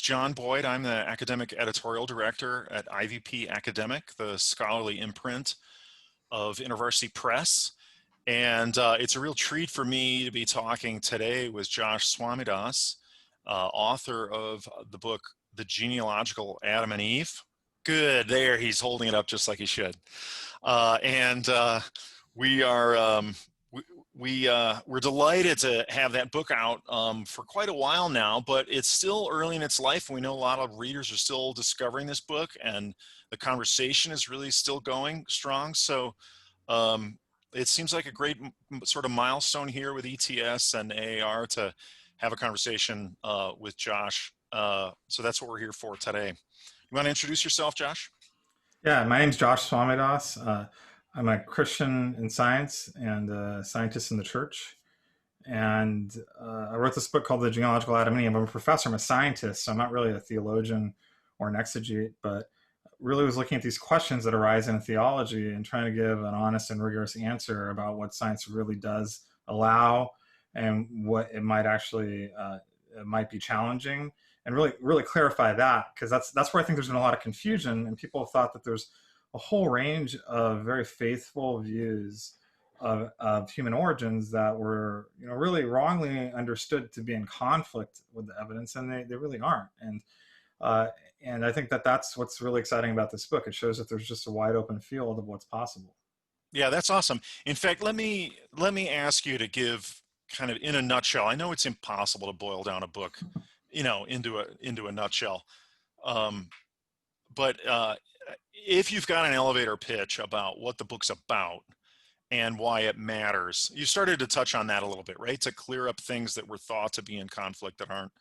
John Boyd. I'm the academic editorial director at IVP Academic, the scholarly imprint of InterVarsity Press. And it's a real treat for me to be talking today with Josh Swamidass, author of the book, The Genealogical Adam and Eve. Good, there, he's holding it up just like he should. We're delighted to have that book out for quite a while now, but it's still early in its life. We know a lot of readers are still discovering this book, and the conversation is really still going strong. So it seems like a great sort of milestone here with ETS and AAR to have a conversation with Josh. So that's what we're here for today. You want to introduce yourself, Josh? Yeah, my name's Josh Swamidass. I'm a Christian in science and a scientist in the church. And I wrote this book called The Genealogical Adam and Eve. I'm a professor, I'm a scientist, so I'm not really a theologian or an exegete, but really was looking at these questions that arise in theology and trying to give an honest and rigorous answer about what science really does allow and what it might actually it might be challenging, and really clarify that, because that's where I think there's been a lot of confusion, and people have thought that there's a whole range of very faithful views of human origins that were really wrongly understood to be in conflict with the evidence, and they really aren't. And I think that that's what's really exciting about this book. It shows that there's just a wide open field of what's possible. Yeah, that's awesome. In fact, let me ask you to give kind of in a nutshell. I know it's impossible to boil down a book, into a nutshell. But if you've got an elevator pitch about what the book's about and why it matters, you started to touch on that a little bit, right? To clear up things that were thought to be in conflict that aren't.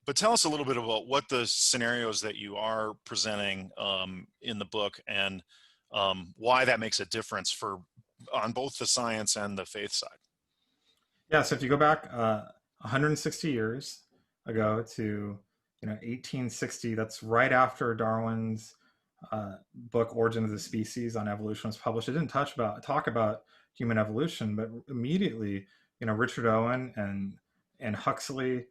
But tell us a little bit about what the scenarios that you are presenting in the book, and why that makes a difference on both the science and the faith side. Yeah, so if you go back 160 years ago to 1860, that's right after Darwin's book Origin of the Species on Evolution was published. It didn't talk about human evolution, but immediately Richard Owen and Huxley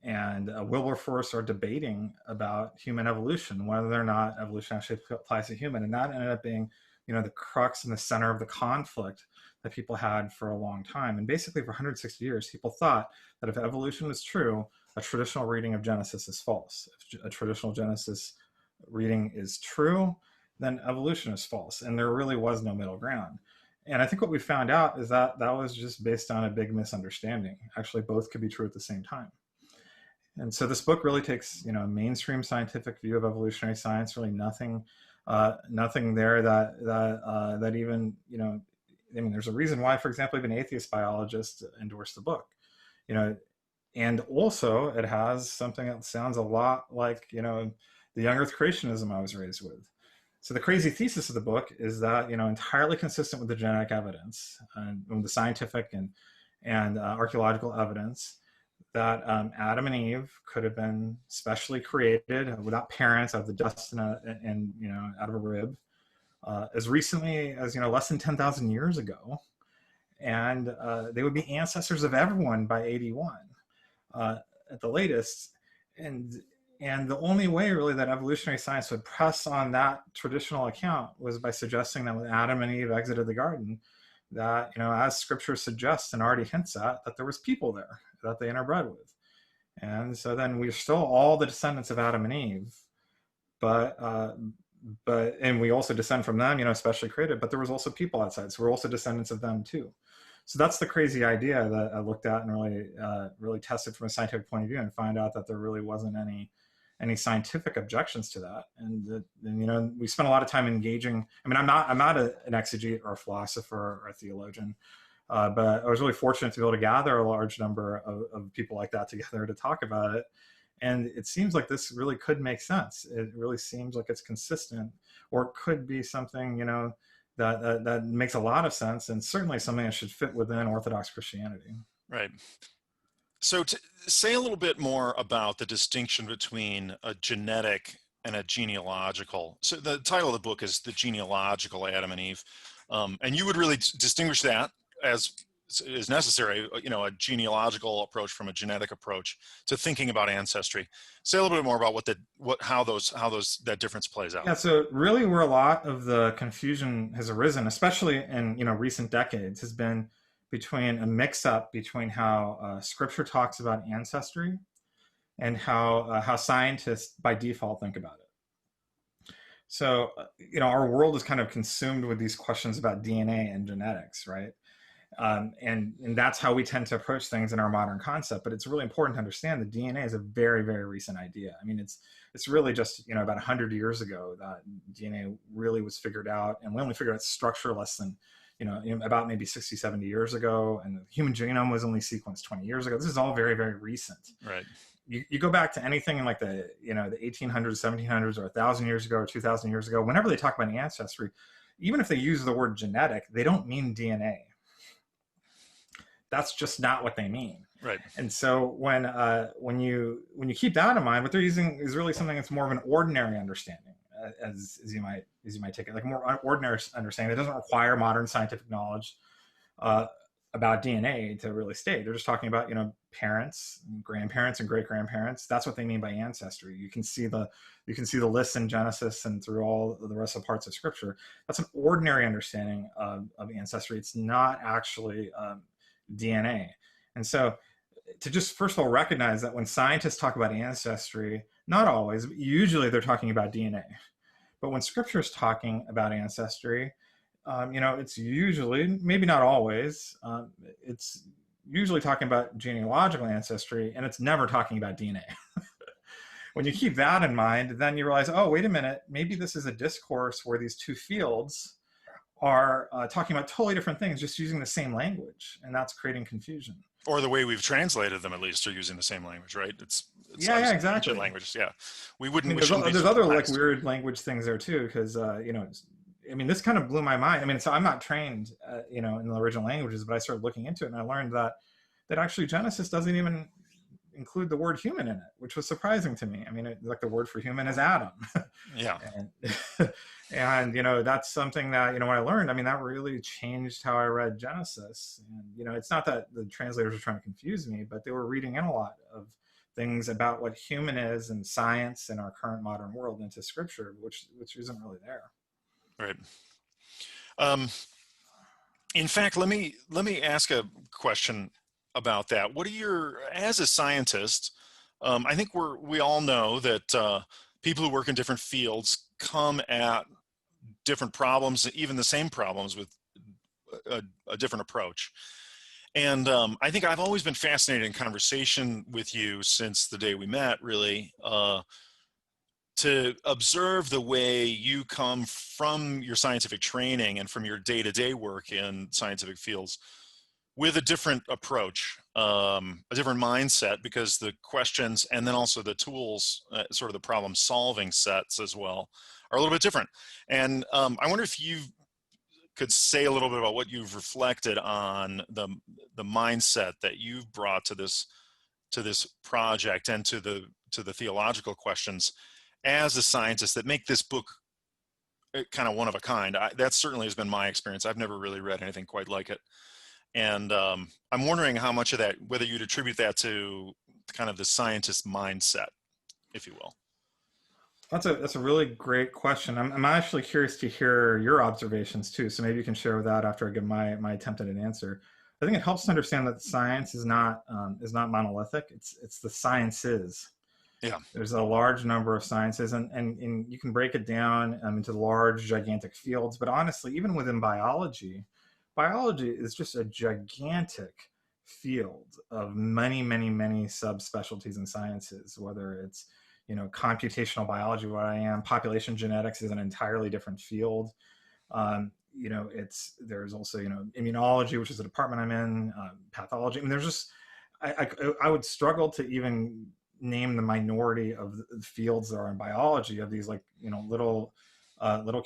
and Wilberforce are debating about human evolution, whether or not evolution actually applies to human. And that ended up being the crux and the center of the conflict that people had for a long time. And basically for 160 years, people thought that if evolution was true, a traditional reading of Genesis is false. If a traditional Genesis reading is true, then evolution is false. And there really was no middle ground. And I think what we found out is that that was just based on a big misunderstanding. Actually, both could be true at the same time. And so this book really takes a mainstream scientific view of evolutionary science. Really nothing there that even there's a reason why, for example, even atheist biologists endorse the book. And also it has something that sounds a lot like the young earth creationism I was raised with. So the crazy thesis of the book is that entirely consistent with the genetic evidence and the scientific and archaeological evidence, that Adam and Eve could have been specially created without parents, out of the dust and out of a rib, as recently as less than 10,000 years ago, and they would be ancestors of everyone by 81 at the latest. And the only way really that evolutionary science would press on that traditional account was by suggesting that when Adam and Eve exited the garden, that as scripture suggests and already hints at, that there was people there that they interbred with. And so then we're still all the descendants of Adam and Eve, but and we also descend from them, especially created, but there was also people outside, so we're also descendants of them too. So that's the crazy idea that I looked at and really tested from a scientific point of view, and found out that there really wasn't any scientific objections to that. And we spent a lot of time engaging. I mean, I'm not an exegete or a philosopher or a theologian, but I was really fortunate to be able to gather a large number of people like that together to talk about it. And it seems like this really could make sense. It really seems like it's consistent, or it could be something, that makes a lot of sense, and certainly something that should fit within Orthodox Christianity. Right. So to say a little bit more about the distinction between a genetic and a genealogical. So the title of the book is The Genealogical Adam and Eve. And you would really distinguish that as is necessary, a genealogical approach from a genetic approach to thinking about ancestry. Say a little bit more about how that difference plays out. Yeah, so really where a lot of the confusion has arisen, especially in recent decades, has been between a mix-up between how Scripture talks about ancestry and how scientists by default think about it. So our world is kind of consumed with these questions about DNA and genetics, right? And that's how we tend to approach things in our modern concept. But it's really important to understand that DNA is a very, very recent idea. I mean, it's really just about 100 years ago that DNA really was figured out, and we only figured out structure less than about maybe 60, 70 years ago, and the human genome was only sequenced 20 years ago. This is all very, very recent. Right. You go back to anything in like the 1800s, 1700s, or 1,000 years ago, or 2,000 years ago. Whenever they talk about ancestry, even if they use the word genetic, they don't mean DNA. That's just not what they mean. Right. And so when you keep that in mind, what they're using is really something that's more of an ordinary understanding, as you might take it, like a more ordinary understanding that doesn't require modern scientific knowledge about DNA to really state. They're just talking about parents, grandparents, and great grandparents. That's what they mean by ancestry. You can see the lists in Genesis and through all the rest of the parts of Scripture. That's an ordinary understanding of ancestry. It's not actually DNA. And so to just first of all recognize that when scientists talk about ancestry, not always, but usually they're talking about DNA. But when Scripture is talking about ancestry, it's usually, maybe not always, it's usually talking about genealogical ancestry, and it's never talking about DNA. When you keep that in mind, then you realize, oh, wait a minute, maybe this is a discourse where these two fields are talking about totally different things, just using the same language, and that's creating confusion. Or the way we've translated them, at least, are using the same language, right? It's yeah, exactly. Languages, yeah. We wouldn't. There's other like weird language things there too, because this kind of blew my mind. I mean, so I'm not trained, in the original languages, but I started looking into it, and I learned that actually Genesis doesn't even include the word human in it, which was surprising to me. I mean, like the word for human is Adam. Yeah. and that's something that when I learned, I mean, that really changed how I read Genesis. And it's not that the translators were trying to confuse me, but they were reading in a lot of things about what human is and science in our current modern world into Scripture, which isn't really there. Right. In fact, let me ask a question about that. What are as a scientist, I think we all know that people who work in different fields come at different problems, even the same problems, with a different approach. And I think I've always been fascinated in conversation with you since the day we met, really, to observe the way you come from your scientific training and from your day-to-day work in scientific fields with a different approach, a different mindset, because the questions and then also the tools, sort of the problem-solving sets as well, are a little bit different. And I wonder if you could say a little bit about what you've reflected on the mindset that you've brought to this project and to the theological questions as a scientist that make this book kind of one of a kind. That certainly has been my experience. I've never really read anything quite like it. And I'm wondering how much of that, whether you'd attribute that to kind of the scientist mindset, if you will. That's a really great question. I'm actually curious to hear your observations too. So maybe you can share that after I give my attempt at an answer. I think it helps to understand that science is not monolithic. It's the sciences. Yeah. There's a large number of sciences, and you can break it down into large, gigantic fields. But honestly, even within biology is just a gigantic field of many, many, many subspecialties in sciences, whether it's computational biology, what I am, population genetics is an entirely different field. There's also immunology, which is a department I'm in, pathology. I mean, there's just I would struggle to even name the minority of the fields that are in biology, of these little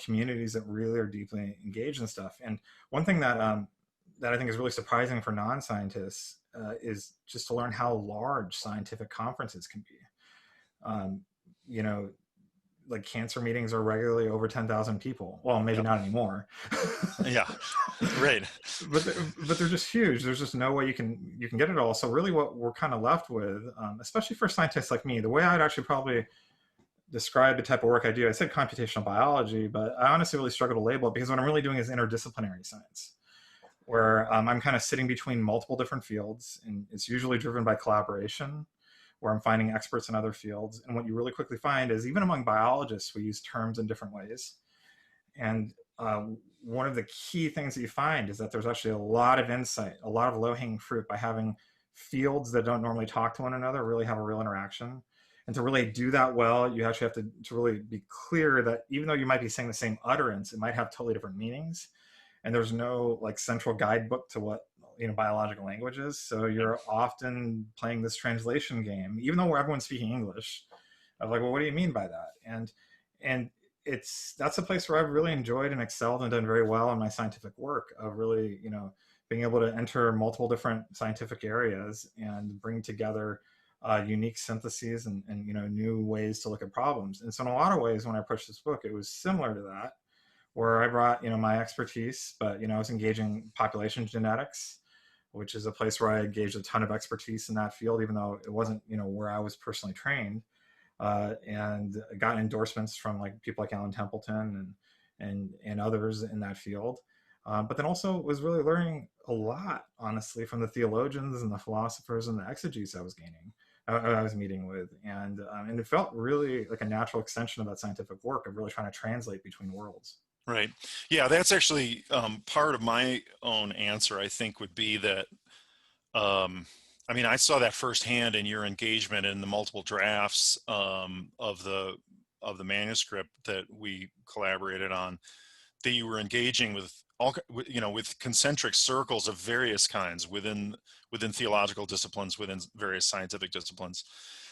communities that really are deeply engaged in stuff. And one thing that I think is really surprising for non-scientists is just to learn how large scientific conferences can be. like cancer meetings are regularly over 10,000 people. Well, maybe Yep. not anymore. Yeah. Right. But they're just huge. There's just no way you can get it all. So really, what we're kind of left with, especially for scientists like me, the way I'd actually probably describe the type of work I do, I said computational biology, but I honestly really struggle to label it because what I'm really doing is interdisciplinary science, where I'm kind of sitting between multiple different fields, and it's usually driven by collaboration, where I'm finding experts in other fields. And what you really quickly find is even among biologists, we use terms in different ways. And one of the key things that you find is that there's actually a lot of insight, a lot of low-hanging fruit by having fields that don't normally talk to one another really have a real interaction. And to really do that well, you actually have to really be clear that even though you might be saying the same utterance, it might have totally different meanings. And there's no like central guidebook to what biological language is. So you're often playing this translation game, even though everyone's speaking English. Of like, well, what do you mean by that? And that's a place where I've really enjoyed and excelled and done very well in my scientific work of really, being able to enter multiple different scientific areas and bring together unique syntheses and new ways to look at problems. And so in a lot of ways, when I approached this book, it was similar to that, where I brought my expertise, but I was engaging population genetics, which is a place where I engaged a ton of expertise in that field, even though it wasn't where I was personally trained. And got endorsements from like people like Alan Templeton and others in that field. But then also was really learning a lot, honestly, from the theologians and the philosophers and the exegetes I was meeting with, and it felt really like a natural extension of that scientific work of really trying to translate between worlds. Right. Yeah, that's actually part of my own answer, I think, would be that I mean, I saw that firsthand in your engagement in the multiple drafts of the manuscript that we collaborated on, that you were engaging with all with concentric circles of various kinds within theological disciplines, within various scientific disciplines,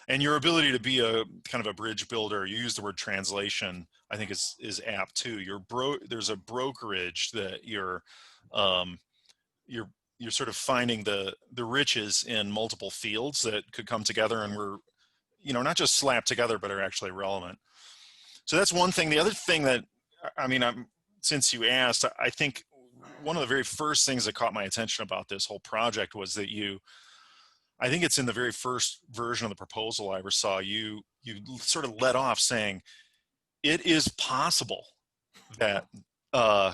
and your ability to be a kind of a bridge builder. You use the word translation, I think is apt too. There's a brokerage that um, you're you're sort of finding the riches in multiple fields that could come together and were not just slapped together but are actually relevant. So that's one thing. The other thing that since you asked, I think one of the very first things that caught my attention about this whole project was that I think it's in the very first version of the proposal I ever saw, you sort of let off saying it is possible that a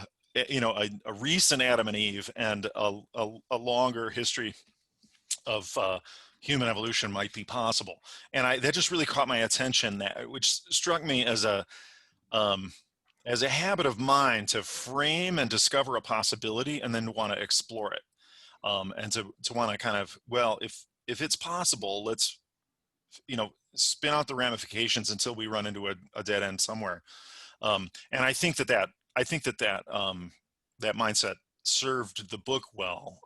recent Adam and Eve and a longer history of human evolution might be possible. And that just really caught my attention, which struck me as a habit of mine to frame and discover a possibility and then want to explore it, and to want to kind of, well, if it's possible, let's spin out the ramifications until we run into a dead end somewhere. And I think that mindset served the book well,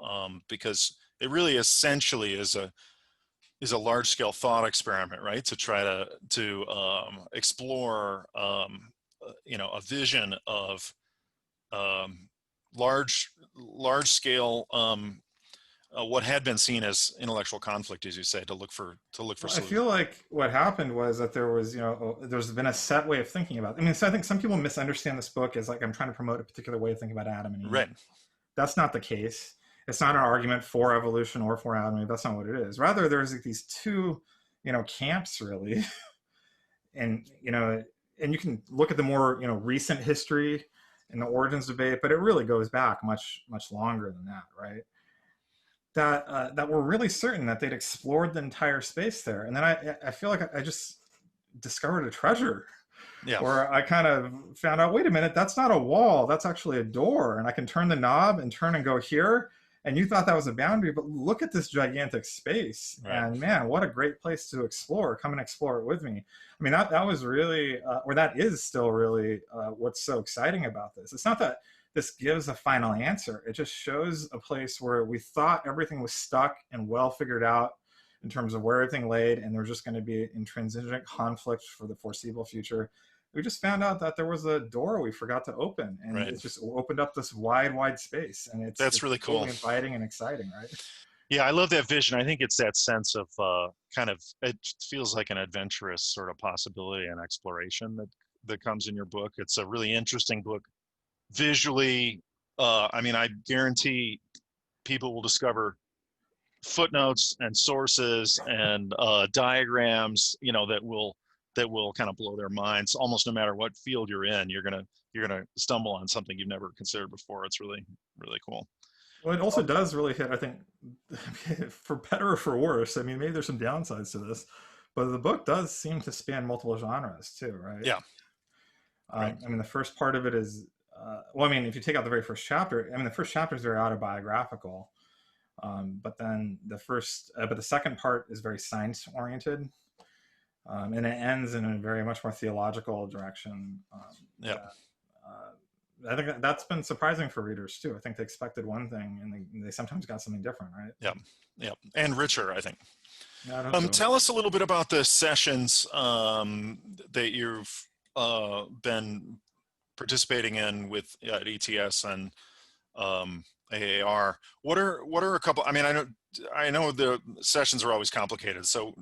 because it really essentially is a large scale thought experiment, right? To try to explore a vision of large scale what had been seen as intellectual conflict, as you say, to look for I feel solutions. like what happened was that there's been a set way of thinking about it. I mean, so I think some people misunderstand this book as like I'm trying to promote a particular way of thinking about Adam and Eve. Right. That's not the case. It's not an argument for evolution or for Adam and Eve. That's not what it is. Rather, there's like these two, camps really, and and you can look at the more recent history and the origins debate, but it really goes back much longer than that, right? That were really certain that they'd explored the entire space there, and then I feel like I just discovered a treasure Yeah. where I kind of found out, wait a minute, that's not a wall, that's actually a door, and I can turn the knob and turn and go here. And you thought that was a boundary, but look at this gigantic space, Right. and man, what a great place to explore. Come and explore it with me. I mean, that was really, or that is still really what's so exciting about this. It's not that this gives a final answer. It just shows a place where we thought everything was stuck and well figured out in terms of where everything laid, and there's just going to be intrinsic conflict for the foreseeable future. We just found out that there was a door we forgot to open, and Right. it just opened up this wide space, and That's it's really cool. totally inviting and exciting, right? Yeah, I love that vision. I think it's that sense of kind of, it feels like an adventurous sort of possibility and exploration that that comes in your book. It's a really interesting book visually. I mean, I guarantee people will discover footnotes and sources and diagrams, that will kind of blow their minds. Almost no matter what field you're in, you're gonna stumble on something you've never considered before. It's really really cool. Well, it also does really hit, I think, for better or for worse. I mean, maybe there's some downsides to this, but the book does seem to span multiple genres too, right? Yeah, right. I mean, the first part of it is, well, I mean, if you take out the very first chapter, I mean, the first chapter is very autobiographical, but the second part is very science oriented, and it ends in a very much more theological direction. Yeah, I think that's been surprising for readers too. I think they expected one thing, and they sometimes got something different, right? yeah, yeah, and richer, I think. Yeah, I hope so. Tell us a little bit about the sessions that you've been participating in with at ETS and AAR. What are a couple? I mean, I know the sessions are always complicated, so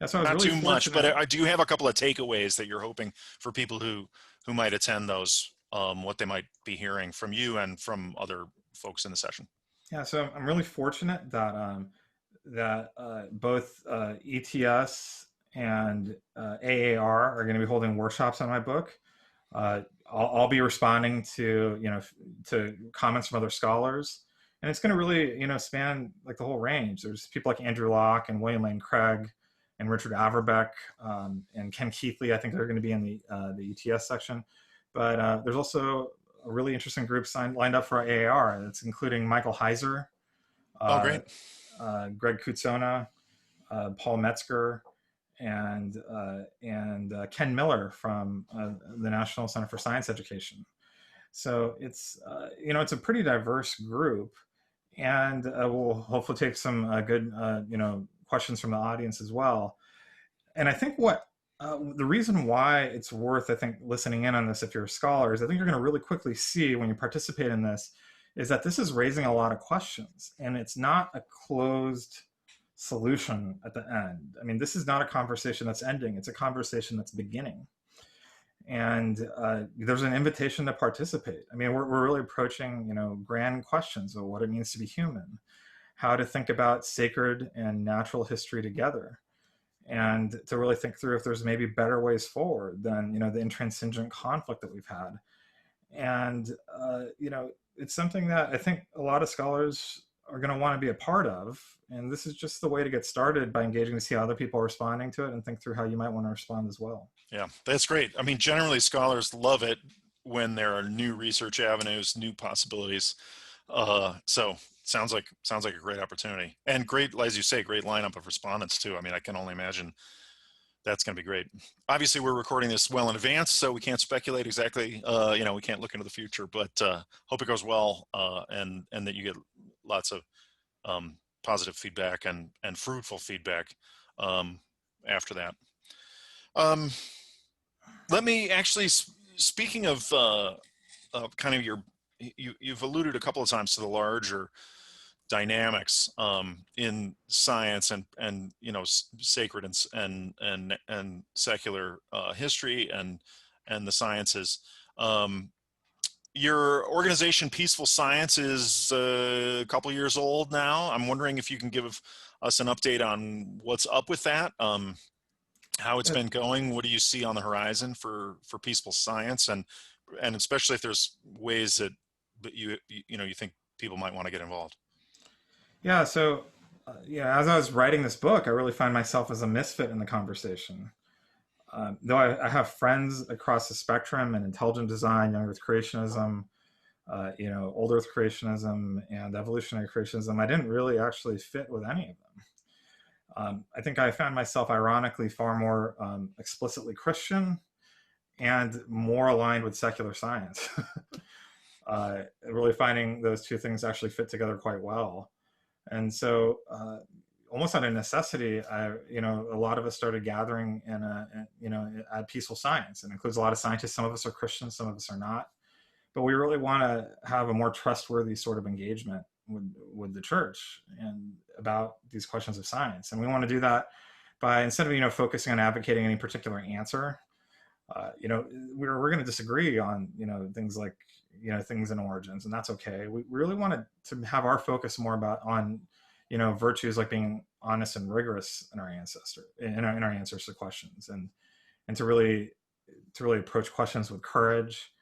Yeah, so I was not really too much. fortunate. But I do have a couple of takeaways that you're hoping for people who might attend those, what they might be hearing from you and from other folks in the session. Yeah, so I'm really fortunate that both ETS and AAR are going to be holding workshops on my book. I'll be responding to to comments from other scholars, and it's going to really span like the whole range. There's people like Andrew Locke and William Lane Craig and Richard Averbeck, and Ken Keithley. I think they're going to be in the ETS section, but there's also a really interesting group lined up for AAR. It's including Michael Heiser, Oh, uh, great. Greg Kutsona, Paul Metzger, and Ken Miller from the National Center for Science Education. So it's it's a pretty diverse group, and we'll hopefully take some good questions from the audience as well. And I think what the reason why it's worth, I think, listening in on this if you're a scholar is I think you're going to really quickly see when you participate in this is that this is raising a lot of questions, and it's not a closed solution at the end. I mean, this is not a conversation that's ending, it's a conversation that's beginning. And there's an invitation to participate. I mean, we're really approaching, grand questions of what it means to be human, how to think about sacred and natural history together, and to really think through if there's maybe better ways forward than, the intransigent conflict that we've had. And, it's something that I think a lot of scholars are going to want to be a part of. And this is just the way to get started by engaging to see how other people are responding to it and think through how you might want to respond as well. Yeah, that's great. I mean, generally scholars love it when there are new research avenues, new possibilities. So sounds like a great opportunity, and great, as you say, great lineup of respondents too. I mean, I can only imagine that's going to be great. Obviously, we're recording this well in advance, so we can't speculate exactly. We can't look into the future, but hope it goes well, and that you get lots of positive feedback and fruitful feedback after that. Let me actually, speaking of kind of you've alluded a couple of times to the larger dynamics in science and sacred and secular history and the sciences. Your organization, Peaceful Science, is a couple years old now. I'm wondering if you can give us an update on what's up with that, how it's been going. What do you see on the horizon for Peaceful Science, and especially if there's ways that you think people might want to get involved. Yeah, so as I was writing this book, I really find myself as a misfit in the conversation. Though I have friends across the spectrum in intelligent design, young Earth creationism, old Earth creationism, and evolutionary creationism, I didn't really actually fit with any of them. I think I found myself ironically far more explicitly Christian and more aligned with secular science. Really finding those two things actually fit together quite well. And so almost out of necessity, a lot of us started gathering at Peaceful Science. It includes a lot of scientists. Some of us are Christians, some of us are not. But we really want to have a more trustworthy sort of engagement with the church and about these questions of science. And we want to do that by, instead of, focusing on advocating any particular answer, You know, we're going to disagree on, you know, things like, you know, things in origins, and that's okay. We really wanted to have our focus more about on, you know, virtues like being honest and rigorous in our answers to questions, and to really approach questions with courage,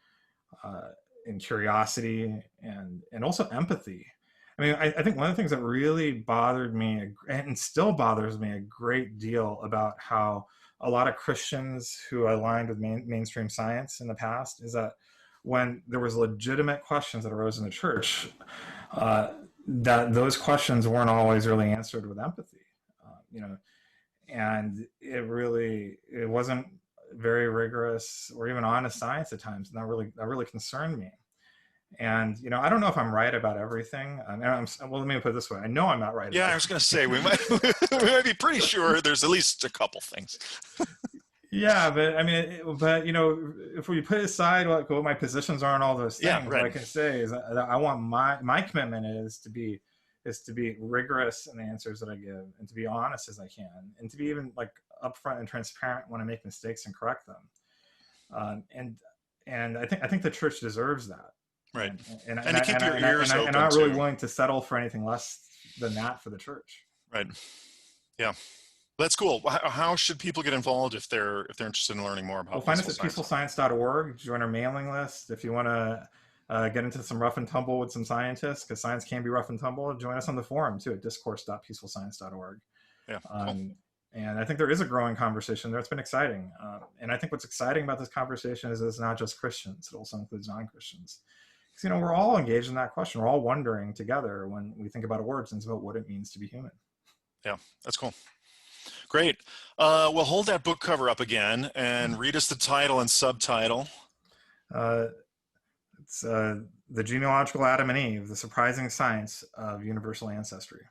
uh, and curiosity, and also empathy. I mean, I think one of the things that really bothered me and still bothers me a great deal about how a lot of Christians who aligned with mainstream science in the past is that when there was legitimate questions that arose in the church, uh, that those questions weren't always really answered with empathy. You know, and it wasn't very rigorous or even honest science at times, and that really concerned me. And you know, I don't know if I'm right about everything. Well, let me put it this way: I know I'm not right Yeah, about I was going to say everything. we might we might be pretty sure there's at least a couple things. Yeah, but I mean, but you know, if we put aside what my positions are and all those Yeah, things, what right, I can say is that I want my commitment is to be rigorous in the answers that I give, and to be honest as I can, and to be even like upfront and transparent when I make mistakes and correct them. Um, and and I think the church deserves that. right, And and to I keep your and ears I'm open not really too. willing to settle for anything less than that for the church. Right. Yeah, that's cool. How should people get involved if they're interested in learning more Well, about find peaceful us at science? peacefulscience.org. Join our mailing list. If you want to get into some rough and tumble with some scientists, because science can be rough and tumble, join us on the forum too at discourse.peacefulscience.org. Yeah, cool. Um, and I think there is a growing conversation there. It's been exciting. And I think what's exciting about this conversation is it's not just Christians, it also includes non Christians. Because, you know, we're all engaged in that question. We're all wondering together when we think about origins about what it means to be human. Yeah, that's cool. Great. Well, hold that book cover up again and read us the title and subtitle. Uh, it's The Genealogical Adam and Eve, The Surprising Science of Universal Ancestry.